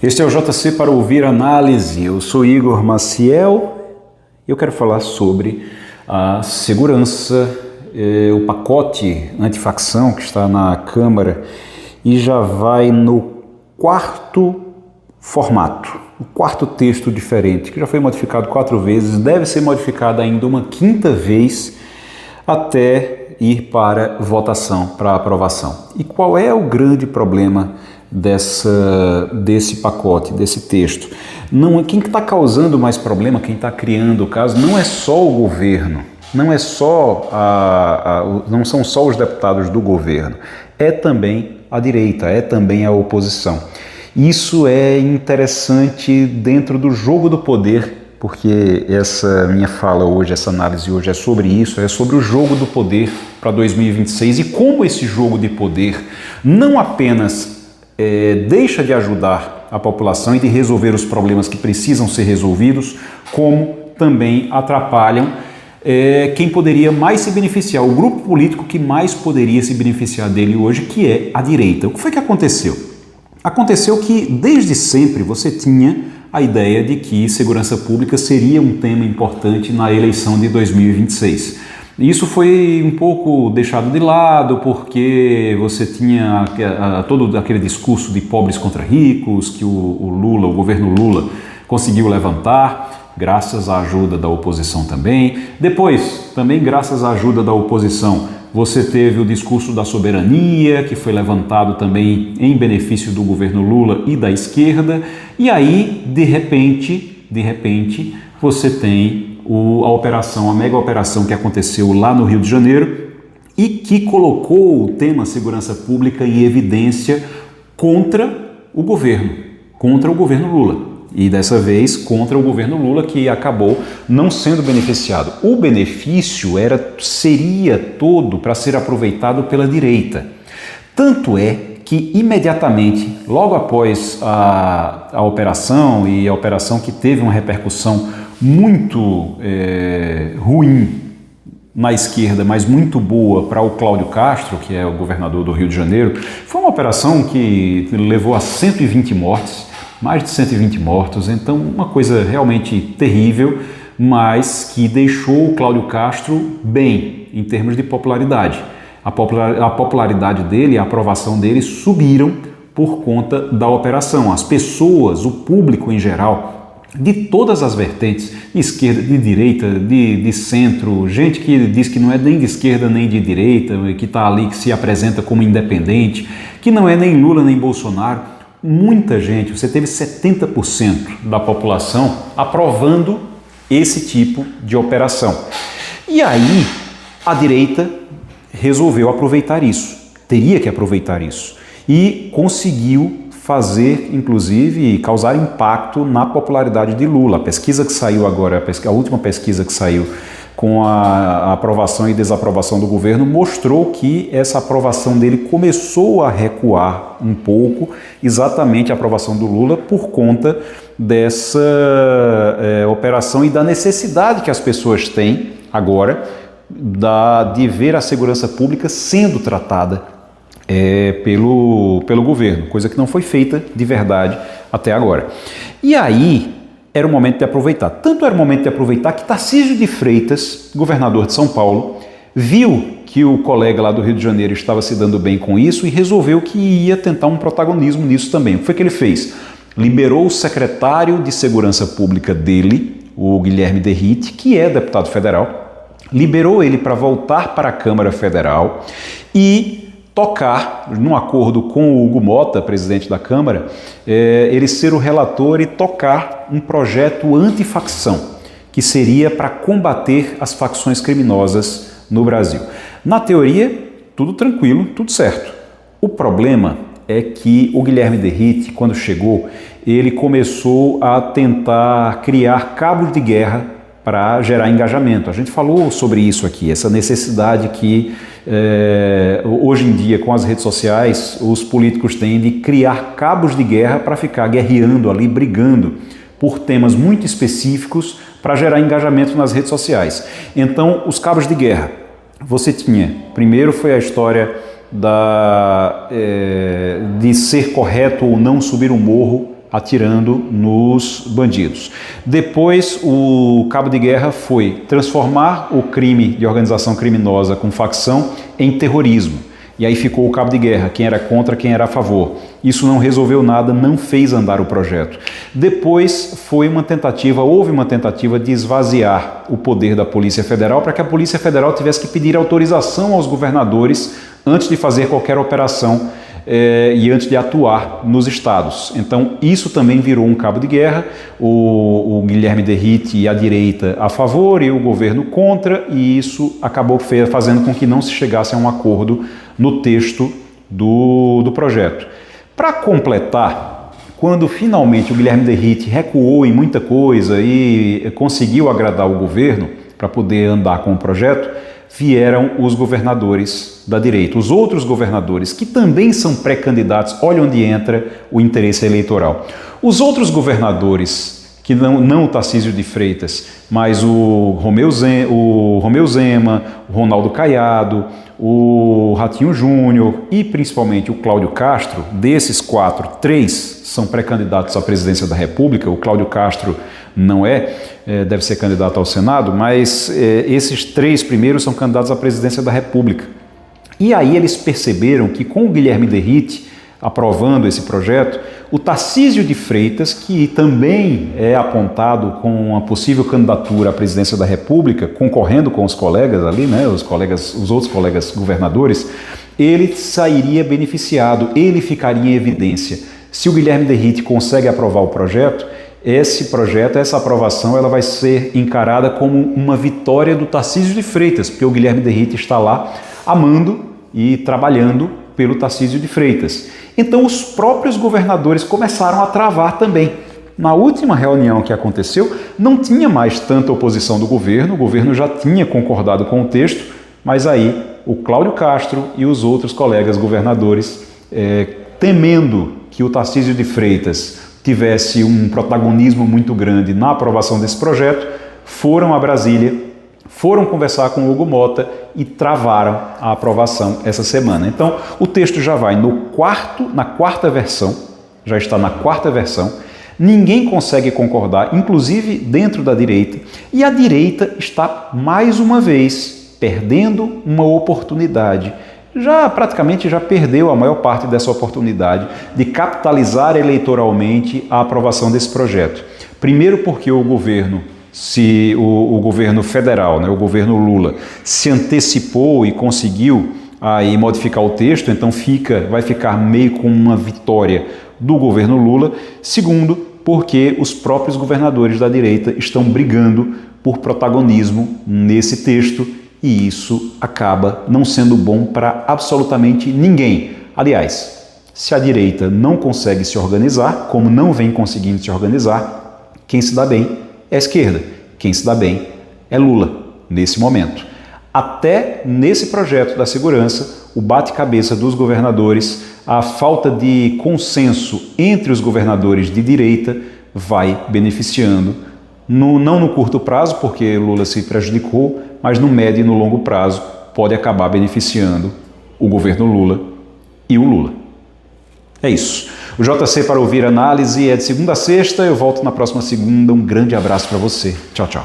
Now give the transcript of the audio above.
Este é o JC para ouvir análise. Eu sou Igor Maciel e eu quero falar sobre a segurança, o pacote antifacção que está na Câmara e já vai no quarto formato, o quarto texto diferente, que já foi modificado 4 vezes, deve ser modificado ainda uma 5ª vez até ir para votação, para aprovação. E qual é o grande problema desse pacote, desse texto? Não, quem está causando mais problema, quem está criando o caso, não é só o governo, não é só não são só os deputados do governo, é também a direita, é também a oposição. Isso é interessante dentro do jogo do poder, porque essa minha fala hoje, essa análise hoje é sobre isso, é sobre o jogo do poder para 2026 e como esse jogo de poder não apenas deixa de ajudar a população e de resolver os problemas que precisam ser resolvidos, como também atrapalham quem poderia mais se beneficiar, o grupo político que mais poderia se beneficiar dele hoje, que é a direita. O que foi que aconteceu? Aconteceu que desde sempre você tinha a ideia de que segurança pública seria um tema importante na eleição de 2026. Isso foi um pouco deixado de lado porque você tinha todo aquele discurso de pobres contra ricos que o governo Lula conseguiu levantar, graças à ajuda da oposição também. Depois, também graças à ajuda da oposição, você teve o discurso da soberania, que foi levantado também em benefício do governo Lula e da esquerda. E aí, de repente, você tem a mega operação que aconteceu lá no Rio de Janeiro e que colocou o tema segurança pública em evidência contra o governo Lula. E dessa vez contra o governo Lula, que acabou não sendo beneficiado. O benefício seria todo para ser aproveitado pela direita. Tanto é que imediatamente, logo após a operação, e a operação que teve uma repercussão muito ruim na esquerda, mas muito boa para o Cláudio Castro, que é o governador do Rio de Janeiro, foi uma operação que levou a 120 mortes, mais de 120 mortos, então uma coisa realmente terrível, mas que deixou o Cláudio Castro bem em termos de popularidade. A popularidade dele, a aprovação dele subiram por conta da operação. As pessoas, o público em geral, de todas as vertentes, de esquerda, de direita, de centro, gente que diz que não é nem de esquerda nem de direita, que está ali, que se apresenta como independente, que não é nem Lula nem Bolsonaro. Muita gente, você teve 70% da população aprovando esse tipo de operação. E aí a direita resolveu aproveitar isso, teria que aproveitar isso, e conseguiu fazer, inclusive, causar impacto na popularidade de Lula. A pesquisa que saiu agora, a última pesquisa que saiu com a aprovação e desaprovação do governo, mostrou que essa aprovação dele começou a recuar um pouco, exatamente a aprovação do Lula, por conta dessa operação e da necessidade que as pessoas têm agora de ver a segurança pública sendo tratada pelo governo, coisa que não foi feita de verdade até agora. E aí era o momento de aproveitar. Tanto era o momento de aproveitar que Tarcísio de Freitas, governador de São Paulo, viu que o colega lá do Rio de Janeiro estava se dando bem com isso e resolveu que ia tentar um protagonismo nisso também. O que foi que ele fez? Liberou o secretário de Segurança Pública dele, o Guilherme Derrite, que é deputado federal, liberou ele para voltar para a Câmara Federal e tocar, num acordo com o Hugo Mota, presidente da Câmara, ele ser o relator e tocar um projeto antifacção, que seria para combater as facções criminosas no Brasil. Na teoria, tudo tranquilo, tudo certo. O problema é que o Guilherme Derrite, quando chegou, ele começou a tentar criar cabos de guerra para gerar engajamento. A gente falou sobre isso aqui, essa necessidade que hoje em dia, com as redes sociais, os políticos têm de criar cabos de guerra para ficar guerreando ali, brigando por temas muito específicos para gerar engajamento nas redes sociais. Então, os cabos de guerra, você tinha, primeiro foi a história de ser correto ou não subir um morro atirando nos bandidos. Depois, o cabo de guerra foi transformar o crime de organização criminosa com facção em terrorismo. E aí ficou o cabo de guerra, quem era contra, quem era a favor. Isso não resolveu nada, não fez andar o projeto. Depois houve uma tentativa de esvaziar o poder da Polícia Federal para que a Polícia Federal tivesse que pedir autorização aos governadores antes de fazer qualquer operação e antes de atuar nos estados. Então isso também virou um cabo de guerra, o Guilherme Derrite e a direita a favor e o governo contra, e isso acabou fazendo com que não se chegasse a um acordo no texto do projeto. Para completar, quando finalmente o Guilherme Derrite recuou em muita coisa e conseguiu agradar o governo para poder andar com o projeto, vieram os governadores da direita, os outros governadores, que também são pré-candidatos. Olha onde entra o interesse eleitoral. Os outros governadores, que não o Tarcísio de Freitas, mas o Romeu Zema, o Ronaldo Caiado, o Ratinho Júnior e principalmente o Cláudio Castro, desses 4, 3 são pré-candidatos à presidência da República. O Cláudio Castro não deve ser candidato ao Senado, mas esses 3 primeiros são candidatos à presidência da República. E aí eles perceberam que com o Guilherme Derrite aprovando esse projeto, o Tarcísio de Freitas, que também é apontado com uma possível candidatura à presidência da República, concorrendo com os colegas ali, né, os outros colegas governadores, ele sairia beneficiado, ele ficaria em evidência. Se o Guilherme Derrite consegue aprovar o projeto, essa aprovação, ela vai ser encarada como uma vitória do Tarcísio de Freitas, porque o Guilherme Derrite está lá amando e trabalhando pelo Tarcísio de Freitas. Então os próprios governadores começaram a travar também. Na última reunião que aconteceu, não tinha mais tanta oposição do governo, o governo já tinha concordado com o texto, mas aí o Cláudio Castro e os outros colegas governadores, temendo que o Tarcísio de Freitas tivesse um protagonismo muito grande na aprovação desse projeto, foram a Brasília, foram conversar com o Hugo Mota e travaram a aprovação essa semana. Então, o texto já vai na quarta versão, já está na quarta versão, ninguém consegue concordar, inclusive dentro da direita, e a direita está, mais uma vez, perdendo uma oportunidade. Praticamente já perdeu a maior parte dessa oportunidade de capitalizar eleitoralmente a aprovação desse projeto. Primeiro porque o governo federal, né, o governo Lula, se antecipou e conseguiu aí modificar o texto, então vai ficar meio com uma vitória do governo Lula. Segundo, porque os próprios governadores da direita estão brigando por protagonismo nesse texto, e isso acaba não sendo bom para absolutamente ninguém. Aliás, se a direita não consegue se organizar, como não vem conseguindo se organizar, quem se dá bem é a esquerda. Quem se dá bem é Lula, nesse momento. Até nesse projeto da segurança, o bate-cabeça dos governadores, a falta de consenso entre os governadores de direita vai beneficiando, não no curto prazo, porque Lula se prejudicou, mas no médio e no longo prazo pode acabar beneficiando o governo Lula e o Lula. É isso. O JC para ouvir análise é de segunda a sexta. Eu volto na próxima segunda. Um grande abraço para você. Tchau, tchau.